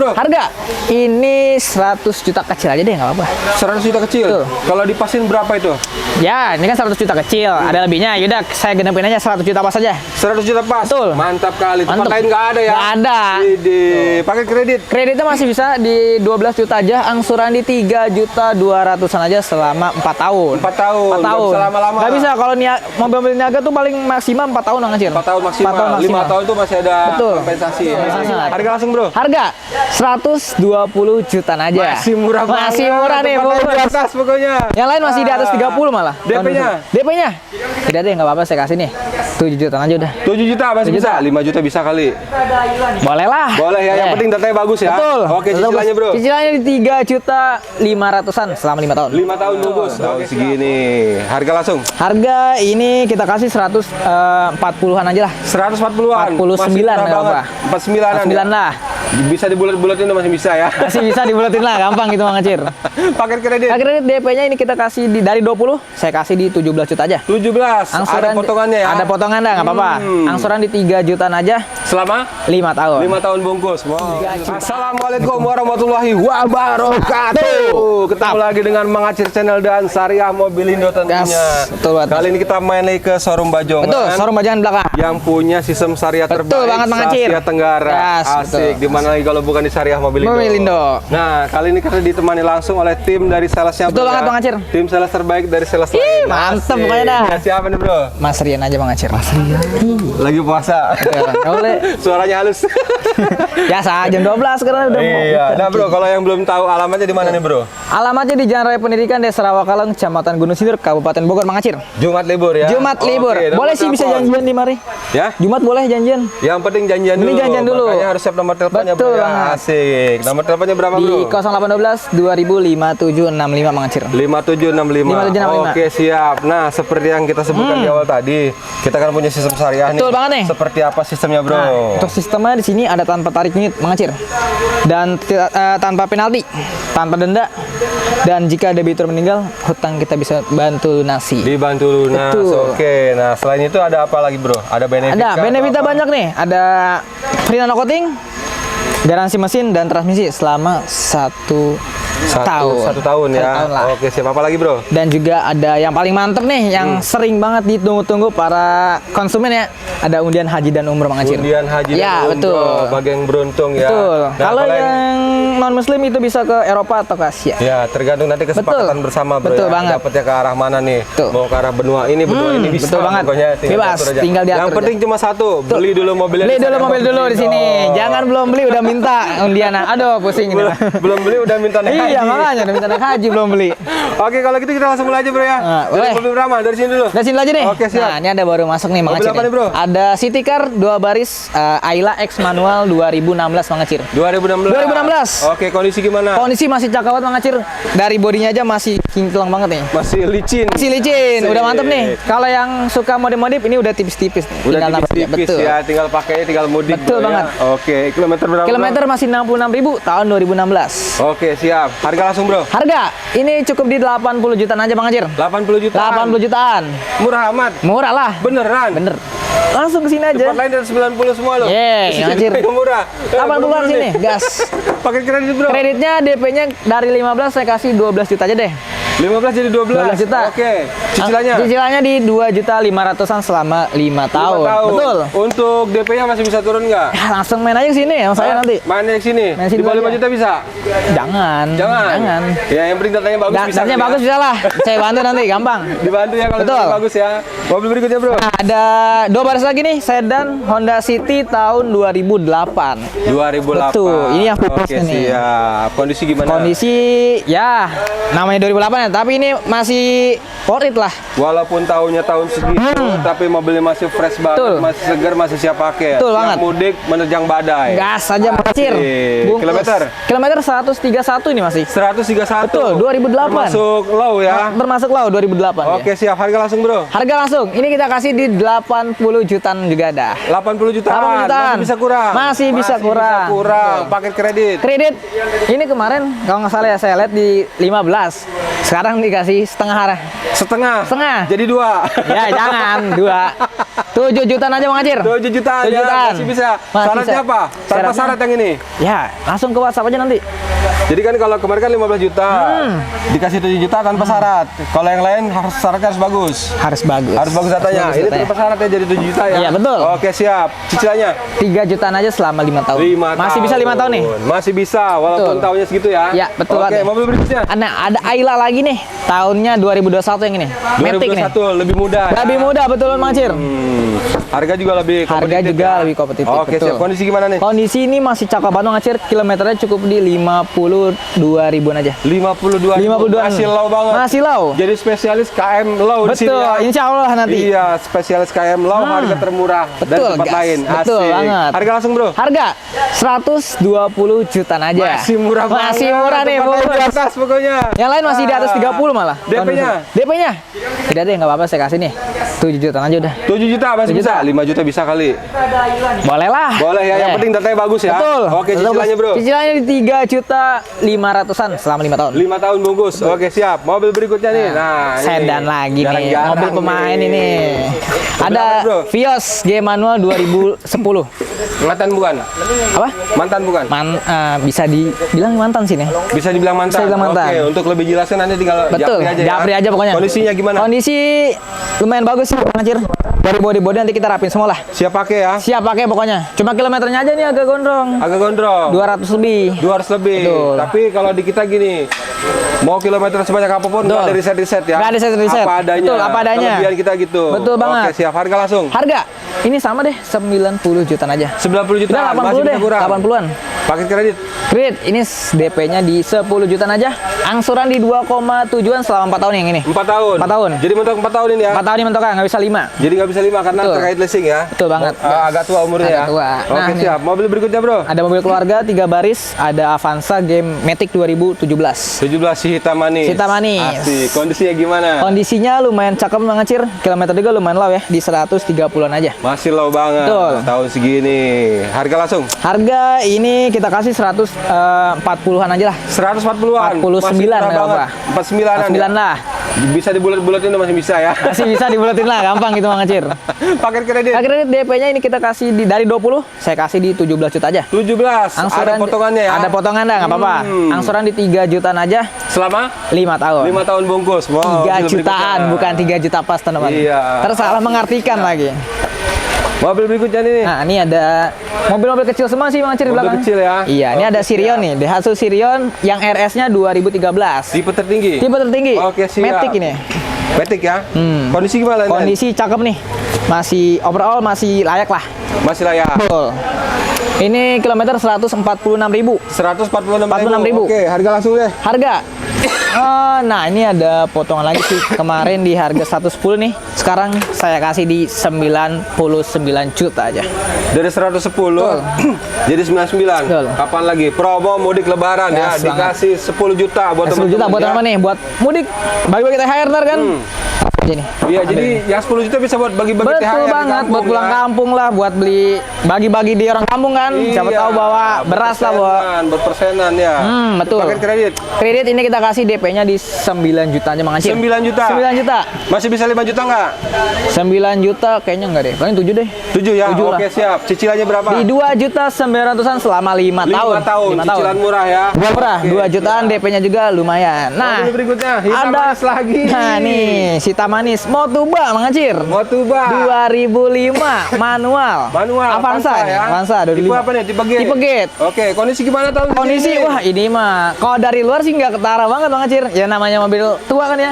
bro? Harga ini 100 juta kecil aja deh, nggak apa-apa. 100 juta kecil. Betul. Kalau dipasin berapa itu? Ya, ini kan 100 juta kecil, ada lebihnya. Yaudah, saya genepin aja 100 juta pas aja. 100 juta pas. Betul. Mantap kali. Tempat Mantap. lain nggak ada ya? Nggak ada. Di pakai kredit. Kreditnya masih bisa di 12 juta aja, angsuran di 3.200.000-an aja selama 4 tahun. 4 tahun. 4 tahun. Nggak bisa lama-lama. Nggak bisa, kalau mobil niaga tuh paling maksimal 4 tahun ngacir. 4 tahun maksimal. 5 tahun tuh masih ada Betul. kompensasi. Kompensasi. Harga langsung bro. Harga 120 jutaan aja. Masih murah banget. Masih murah nih, Tempat lain bos. di atas pokoknya. Yang lain masih di atas 30 malah. DP-nya? DP-nya? Tidak deh, nggak apa-apa, saya kasih nih 7 jutaan aja udah. 7 juta masih 7 bisa. juta. 5 juta bisa kali. Boleh lah. Boleh ya, yang penting datanya bagus ya. Betul. Oke, cicilannya bro. Cicilannya di 3.500.000-an selama 5 tahun. 5 tahun bungkus. Oke, segini. Harga langsung. Harga ini kita kasih 140-an aja lah. 140-an. 49 nggak apa-apa. 49-an. 49 lah. Bisa dibulat-bulatin udah masih bisa ya. Masih bisa dibulatin lah, gampang gitu Mang Acir. Paket kredit. Kredit DP-nya ini kita kasih dari 20, saya kasih di 17 juta aja. 17. Ada potongannya ya. Ada potongan dah, nggak apa-apa. Angsuran di 3 jutaan aja Selama 5 tahun. 5 tahun bungkus. Wow. Assalamualaikum warahmatullahi wabarakatuh. Ketemu lagi dengan Mang Acir Channel dan Syariah Mobilindo tentunya. Betul banget. Kali ini kita main lagi ke showroom Bajongan. Betul, showroom Bajongan belakang. Yang punya sistem syariah Betul terbaik banget, Mang Acir. Asia Tenggara. Yes, Asik. Di mana lagi kalau bukan di Syariah Mobilindo. Mobilindo. Nah, kali ini kita ditemani langsung oleh tim dari salesnya. Betul bro, banget, ya. Mang Acir. Tim sales terbaik dari sales lain. mantep Asik. pokoknya dah. Ya, siapa nih bro? Mas Rian aja Mang Acir. Mas Rian. Lagi puasa. Nggak boleh. Suaranya halus. Biasa jam 12 karena udah mau. Iya. Nah bro, kalau yang belum tahu alamatnya di mana nih bro? Alamatnya di Jalan Raya Pendidikan Desa Rawakaleng, Kecamatan Gunung Sindur, Kabupaten Bogor, Mang Acir. Jumat libur ya? Jumat libur. Oke, nomor Boleh sih bisa telepon. janjian di mari. Ya? Jumat boleh janjian. Yang penting janjian Ini dulu. janjian dulu. Makanya harus siap nomor teleponnya Betul bro ya. banget. Asik. Nomor teleponnya berapa Di bro? 0812 205765 Mang Acir. 5765. 5765. Oke siap. Nah seperti yang kita sebutkan di awal tadi, kita kan punya sistem syariah nih. Betul banget nih. Seperti apa sistemnya bro? Nah, untuk sistemnya di sini ada tanpa tarik unit, Mang Acir. Dan tanpa penalti, tanpa denda. Dan jika debitur meninggal, hutang kita bisa bantu lunasi. Dibantu lunas. Betul. Oke. Nah selain itu ada apa lagi bro? Ada benefit? Ada kah benefitnya atau apa? banyak nih. Ada free nano coating, garansi mesin dan transmisi selama 1 tahun. Satu tahun ya. 1 tahun lah. Oke siap. Apa lagi bro? Dan juga ada yang paling mantep nih, yang sering banget ditunggu-tunggu para konsumen ya. Ada undian haji dan umroh Mang Acir. Undian haji Ya, dan betul. umroh bagi yang beruntung ya. Betul. Nah, Kalau yang non muslim itu bisa ke Eropa atau ke Asia. ya tergantung nanti kesepakatan Betul. bersama bro. Betul ya. banget. Dapatnya ke arah mana nih? Betul. Mau ke arah benua ini, benua ini bisa. betul banget. Pokoknya tinggal Bebas, diatur aja. tinggal diatur Yang penting cuma satu, beli dulu mobilnya. Beli di dulu sana, mobil dulu di sini. Jangan belum beli udah minta undian. Aduh, pusing ini. belum beli udah minta naik Iya, haji. makanya udah minta naik haji belum beli. Oke kalau gitu kita langsung mulai aja bro ya. Nah, Dari boleh. mobil pertama dari sini dulu. Dari sini aja nih. Oke, siap. Nah, ini ada baru masuk nih Mang Mobil Acir. apa nih, bro? Ada City Car 2 baris Ayla X manual 2016 Mang Acir. 2016. 2016. Oke kondisi gimana? Kondisi masih cakep banget Mang Acir. Dari bodinya aja masih kinclong banget nih. Masih licin. Masih licin, Asik. udah mantep nih. Kalau yang suka modif-modif ini udah tipis-tipis. Udah Tinggal nambah. tipis-tipis Betul. ya, tinggal pakainya, tinggal mudik. Betul bro, banget. Ya. Oke, kilometer berapa? bro? Kilometer masih 66.000 tahun 2016. Oke, siap. Harga langsung, bro. Harga ini cukup di 80 jutaan aja Mang Acir. 80 jutaan. 80 jutaan. Murah amat. Murah lah. Beneran. Bener. Langsung ke sini aja. Tempat lain dari 90 semua loh. Yeay, Di sini anjir. yang murah. 80-an sini, gas. Paket kredit, bro. Kreditnya DP-nya dari 15 saya kasih 12 juta aja deh. 15 jadi 12. 12 juta. Oke. Cicilannya? Cicilannya di 2.500.000-an selama 5 tahun. 5 tahun. Betul. Untuk DP-nya masih bisa turun nggak? Ya, langsung main aja ke sini sama saya nanti. Mainnya ke sini. Main sini Di bawah aja. 5 juta bisa? Jangan. Jangan. Ya, yang penting datanya bagus bisa. Datanya kan, bagus ya? bisa lah. Saya bantu nanti, gampang. Dibantu ya kalau Betul. datanya bagus ya. Mobil berikutnya, bro. Nah, ada 2 baris lagi nih, sedan Honda City tahun 2008. 2008. Betul, ini yang full Oke, box nih. siap. Kondisi gimana? Kondisi ya namanya 2008 ya, tapi ini masih worth it lah. Walaupun tahunnya tahun segitu, tapi mobilnya masih fresh banget, Betul. masih segar, masih siap pakai. Betul Siap banget. mudik menerjang badai. Gas aja Macir. Asik. Kilometer? Kilometer 131 ini masih. 131. Betul, 2008. Termasuk low ya. Termasuk low 2008. Oke, ya. siap. Harga langsung, bro. Harga langsung. Ini kita kasih di 80 jutaan juga dah. 80 jutaan. 80 jutaan. Masih bisa kurang. Masih bisa kurang. Paket kredit. Kredit ini kemarin kalau nggak salah ya saya lihat di 15. Sekarang dikasih setengah arah. Setengah. Setengah. Jadi 2. Ya jangan 2. 7 jutaan aja Bang Acir. 7 jutaan 7 ya, jutaan. masih bisa. Masih Syaratnya bisa. apa? Tanpa Syaratnya- syarat yang ini. Ya, langsung ke WhatsApp aja nanti. Jadi kan kalau kemarin kan 15 juta, dikasih 7 juta tanpa syarat. Kalau yang lain harus syaratnya harus bagus. Harus bagus. Harus bagus datanya. Harus Ini datanya. tanpa syarat ya jadi 7 juta ya. Iya, betul. Oke, siap. Cicilannya 3 jutaan aja selama 5 tahun. 5 Masih bisa 5 tahun nih. Masih bisa walaupun Betul. tahunnya segitu ya. Ya, betul Oke, banget. mobil berikutnya. Ada Ayla lagi nih. Tahunnya 2021 yang ini. Matic nih. 2021 lebih mudah. Ya? Lebih mudah betul Bang Acir. Harga juga lebih Harga kompetitif juga ya? lebih kompetitif. Oke, betul. siap. Kondisi gimana nih? Kondisi ini masih cakep banget Bang Acir. Kilometernya cukup di 52 ribuan aja. 52 masih low banget. Masih low. Jadi spesialis KM low di sini Betul, ya. insya Allah nanti. Iya, spesialis KM low harga termurah dari Betul, tempat gas. lain. Betul Asik. banget. Harga langsung, Bro. Harga 120 jutaan aja. Masih murah banget. Masih murah nih, Tempat lain bos. di atas pokoknya. Yang lain masih di atas 30 malah. DP-nya? DP-nya? Tidak deh, nggak apa-apa saya kasih nih. 7 jutaan aja udah. 7 juta masih 7 bisa. juta. 5 juta bisa kali. Boleh lah. Boleh ya, yang penting datanya bagus ya. Betul. Oke, cicilannya, Bro. Cicilannya di 3.500.000-an selama 5 tahun. 5 tahun bungkus. Oke, siap. Mobil berikutnya nih. Nah, ini. Sedan lagi nih, Jarang-jarang mobil pemain nih. ini. Mobil Ada apa, Bro? Vios G manual 2010. Mantan bukan? Apa? Mantan bukan? Bisa dibilang mantan sih nih. Bisa dibilang mantan. Bisa dibilang mantan. Oke, untuk lebih jelasnya nanti tinggal Betul, japri aja ya. japri aja pokoknya. Kondisinya gimana? Kondisi lumayan bagus sih, Bang Acir. Dari body-body nanti kita rapin semua lah. Siap pakai ya. Siap pakai pokoknya. Cuma kilometernya aja nih agak gondrong. Agak gondrong. 200 lebih. 200 lebih. Betul. Tapi kalau di kita gini, mau kilometer sebanyak apapun nggak Betul. ada riset-riset ya. Nggak ada riset-riset. Apa adanya. Betul, apa adanya. Kelebihan kita gitu. Betul banget. Oke, siap. Harga langsung. Harga ini sama deh 90 jutaan aja. 90 juta. Udah 80 deh, 80-an. Paket kredit. Kredit ini DP-nya di 10 jutaan aja. Angsuran di 2,7-an selama 4 tahun yang ini. 4 tahun. 4 tahun. Jadi mentok 4 tahun ini ya. 4 tahun ini mentok nggak bisa 5. Jadi nggak bisa 5 karena Betul. terkait leasing ya. Betul banget. Agak tua umurnya Agak ya. tua. Oke, Nah, nih. siap. Mobil berikutnya, Bro. Ada mobil keluarga 3 baris, ada Avanza game Matic 2017. 17 si hitam manis. Hitam manis. Asik. Kondisinya gimana? Kondisinya lumayan cakep Bang Acir. Kilometer juga lumayan low ya, di 130-an aja. Masih low banget. Betul. Tahun segini. Harga langsung. Harga ini kita kasih 140-an aja lah. 140-an. 49 nggak apa-apa. 49-an. 49 lah. Bisa dibulat-bulatin masih bisa ya. Masih bisa dibulatin lah, gampang gitu Bang Acir. Paket kredit. Kredit DP-nya ini kita kasih dari 20, saya kasih di 17 juta aja. 17. Ada potongannya ya. Ada potongan dah, nggak apa-apa. Angsuran di 3 jutaan aja Selama 5 tahun. 5 tahun bungkus. Wow, 3 mobil jutaan, berikutnya. bukan 3 juta pas teman-teman. Iya. Tersalah mengartikan lagi. Mobil berikutnya nih. Nah, ini ada mobil-mobil kecil semua sih Bang Acir di Mobil belakang. kecil ya. Iya, ini ada Sirion nih, Daihatsu Sirion yang RS-nya 2013. Tipe tertinggi. Tipe tertinggi. Oke, siap. Matic ini. Matic ya. Kondisi gimana? Nen? Kondisi cakep nih. Masih overall masih layak lah. Masih layak. Betul. Ini kilometer 146.000. 146.000. Oke, harga langsung deh. Harga. Nah, ini ada potongan lagi sih. Kemarin di harga 110 nih. Sekarang saya kasih di 99 juta aja. Dari 110 jadi 99. Betul. Kapan lagi? Promo mudik lebaran ya, Yes, banget. dikasih 10 juta buat 10 juta buat ya. teman nih, buat mudik. Bagi-bagi THR ntar kan. Aja nih. Iya, jadi yang 10 juta bisa buat bagi-bagi THR Betul di banget, kampung buat pulang ya. kampung lah, buat beli bagi-bagi di orang kampung kan. Siapa Iya, tahu bawa beras lah, bawa. buat persenan ya. Betul. Paket kredit Kredit ini kita kasih DP-nya di 9 juta aja Bang Acir. 9 juta. 9 juta. Masih bisa 5 juta nggak? 9 juta kayaknya enggak deh. Paling 7 deh. 7 ya. 7 lah. Oke, siap. Cicilannya berapa? Di 2.900.000-an selama 5 tahun. 5 tahun. Cicilan murah ya. Murah, Oke. 2 jutaan DP-nya juga lumayan. Nah, Mobil berikutnya hitam ada manis lagi. Nah, nih, si Tamanis Motuba Bang Acir. Motuba 2005 manual. manual Avanza ya. Avanza Tipe 25. apa nih? Tipe G. Tipe Gate. Oke, kondisi gimana tahun Kondisi segini? wah ini mah kalau dari luar sih nggak ketara banget Bang Acir. Ya namanya mobil tua kan ya.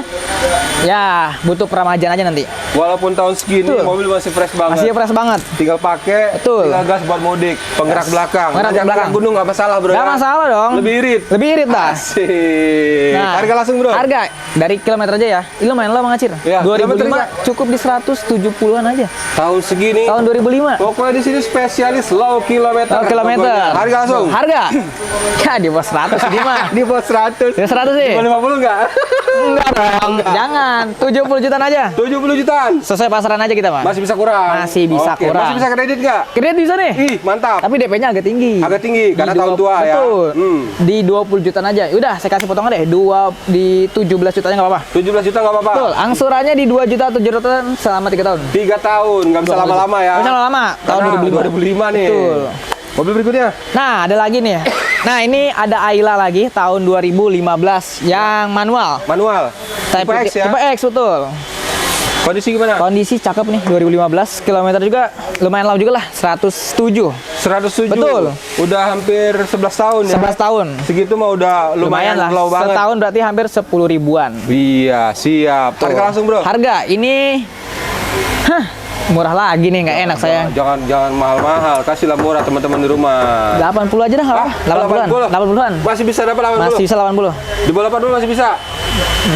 Ya, butuh peremajaan aja nanti. Walaupun tahun segini Betul. mobil masih fresh banget. Masih fresh banget. Tinggal pakai, Betul. tinggal gas buat mudik, penggerak belakang. Penggerak Nanjak belakang. gunung nggak masalah bro. Nggak ya? masalah dong. Lebih irit. Lebih irit dah. Asik. Harga langsung bro. Harga dari kilometer aja ya. Ini lumayan low Bang Acir. Ya, 2005 kilometernya? cukup di 170-an aja. Tahun segini. Tahun 2005. Pokoknya di sini spesialis low kilometer. Oh, kilometer. Pokoknya. Harga langsung. Harga? Ya di bawah 100 ini mah. Di bawah 100. Di 100 sih? Di bawah 50 enggak? Enggak dong. Jangan. 70 jutaan aja. 70 jutaan. Sesuai pasaran aja kita, Mas. Masih bisa kurang. Masih bisa Oke, kurang. Masih bisa kredit enggak? Kredit bisa nih. Ih, mantap. Tapi DP-nya agak tinggi. Agak tinggi karena Di tahun 20 tua ya. Betul. Hmm. Di 20 jutaan aja. Udah, saya kasih potongan deh. Di 17 jutanya nggak apa-apa. 17 juta enggak apa-apa. Betul. Angsurannya di 2 juta 700 selama 3 tahun. 3 tahun, enggak bisa lama-lama ya. Nggak bisa lama-lama. Tahun Karena 2005. 2005 nih. Betul. Mobil berikutnya. Nah, ada lagi nih. Nah, ini ada Ayla lagi tahun 2015 yang manual. Manual. Tipe X ya. Tipe X, betul. Kondisi gimana? Kondisi cakep nih 2015, kilometer juga lumayan lama juga lah, 107. 107. Betul. Udah hampir 11 tahun ya. 11 tahun. Segitu mah udah lumayan lah. low banget. Setahun berarti hampir 10 ribuan. Iya, siap. Harga langsung, Bro. Harga ini murah lagi nih, nggak enak sayang. Jangan mahal-mahal, kasihlah murah teman-teman di rumah. 80 aja dah, nggak apa-apa. 80-an. Masih bisa dapat 80. Masih bisa 80. Di bawah 80 masih bisa.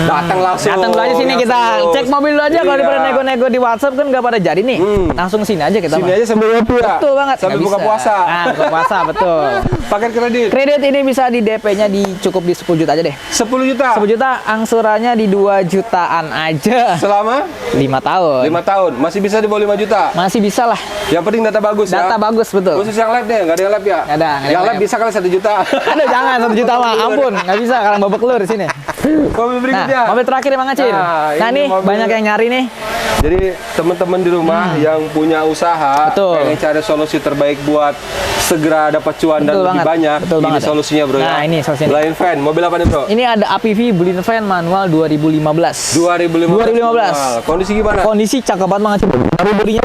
Datang langsung. Datang dulu aja sini kita Langsung. cek mobil dulu aja. Kalau Iya. daripada nego-nego di WhatsApp kan nggak pada jadi nih. Langsung sini aja kita. Sini mah. aja sambil ngopi ya. Betul banget. Sambil Nggak buka bisa. puasa. Nah, buka puasa betul. Paket kredit. Kredit ini bisa di DP-nya cukup di 10 juta aja deh. 10 juta. 10 juta, angsurannya di 2 jutaan aja. Selama 5 tahun. 5 tahun. Masih bisa di bawah 5 juta. Masih bisa lah. Yang penting data bagus ya. Data bagus, betul. Khusus yang lab deh, nggak ada yang lab ya? Nggak ada Yang yang lab lab. bisa kali 1 juta. Aduh, jangan 1 juta mah, ampun, nggak bisa kalau babak telur di sini. Mobil berikutnya. Nah, mobil terakhir Bang Acir. Nah, ini nih mobil- banyak yang nyari nih. Jadi teman-teman di rumah yang punya usaha, Betul. pengen cari solusi terbaik buat segera dapat cuan dan Betul lebih banget. banyak. Betul Ini banget ya. solusinya, Bro. Nah, ya. ini solusinya. Blind Van, mobil apa nih, Bro? Ini ada APV Bullion Van manual 2015. 2015. Manual. Kondisi gimana? Kondisi cakep banget Bang Acir. Baru belinya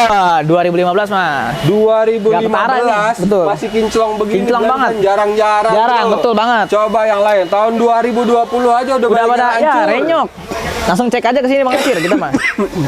Wah, 2015 mah. 2015 Nggak ketara nih, betul. masih kinclong begini. Kinclong Blind banget. Van jarang-jarang. Jarang, Bro. betul banget. Coba yang lain. Tahun 2020 aja udah Udah banyak pada yang ya hancur. renyok. Langsung cek aja ke sini Bang Acir kita mah.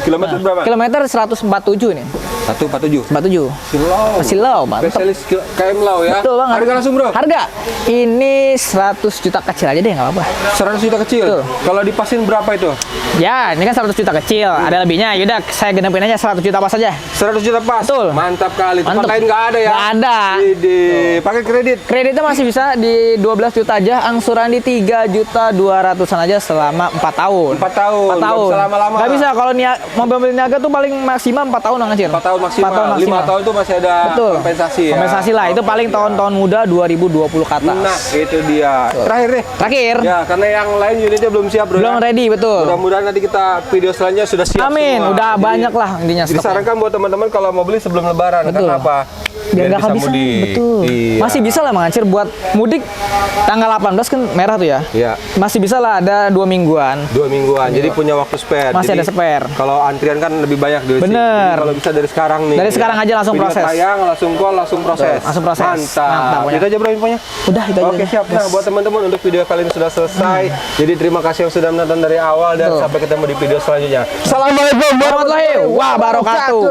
Kilometer berapa? Kilometer 147 nih. 147. 47. Silau. Masih low, mantap. Spesialis KM Lau ya. Betul banget. Harga langsung, Bro. Harga ini 100 juta kecil aja deh, nggak apa-apa. 100 juta kecil. Betul. Kalau dipasin berapa itu? Ya, ini kan 100 juta kecil, ada lebihnya. Yaudah, saya genepin aja 100 juta pas aja. 100 juta pas. Betul. Mantap kali. Tempat Mantap. lain nggak ada ya? Nggak ada. Pakai kredit. Kreditnya masih bisa di 12 juta aja, angsuran di 3 juta 200-an aja selama 4 tahun. 4 tahun. 4 tahun. Nggak bisa lama-lama. Nggak bisa, kalau mobil niaga tuh paling maksimal 4 tahun Bang Acir. 4 tahun maksimal. 4 tahun 5 tahun tuh masih ada Betul. kompensasi ya. Kompensasi lah, itu paling tahun-tahun muda 2020 ke atas. Nah, itu dia. Terakhir nih. Terakhir, Ya, karena yang lain unitnya belum siap, Bro. belum ya. ready, betul. Mudah-mudahan nanti kita video selanjutnya sudah siap Amin, semua. udah Jadi, banyak lah intinya stoknya. disarankan buat teman-teman kalau mau beli sebelum lebaran. Betul. Karena apa? Biar nggak bisa kehabisan, mudik. betul. Iya. Masih bisa lah Bang Acir buat mudik tanggal 18 kan merah tuh ya. Iya. Masih bisa lah, ada 2 mingguan. 2 mingguan. Jadi punya waktu spare. Masih Jadi, ada spare. Kalau antrian kan lebih banyak duit. Bener. Kalau bisa dari sekarang nih. Dari sekarang aja langsung Video proses. tayang, langsung call, langsung proses. Langsung proses. Mantap. Mantap, pokoknya. Itu aja, Bro, infonya. Udah itu aja. Oke, siap. Nah, buat teman-teman untuk video kali ini sudah selesai. Jadi terima kasih yang sudah menonton dari awal dan Betul. sampai ketemu di video selanjutnya. Assalamualaikum warahmatullahi wabarakatuh.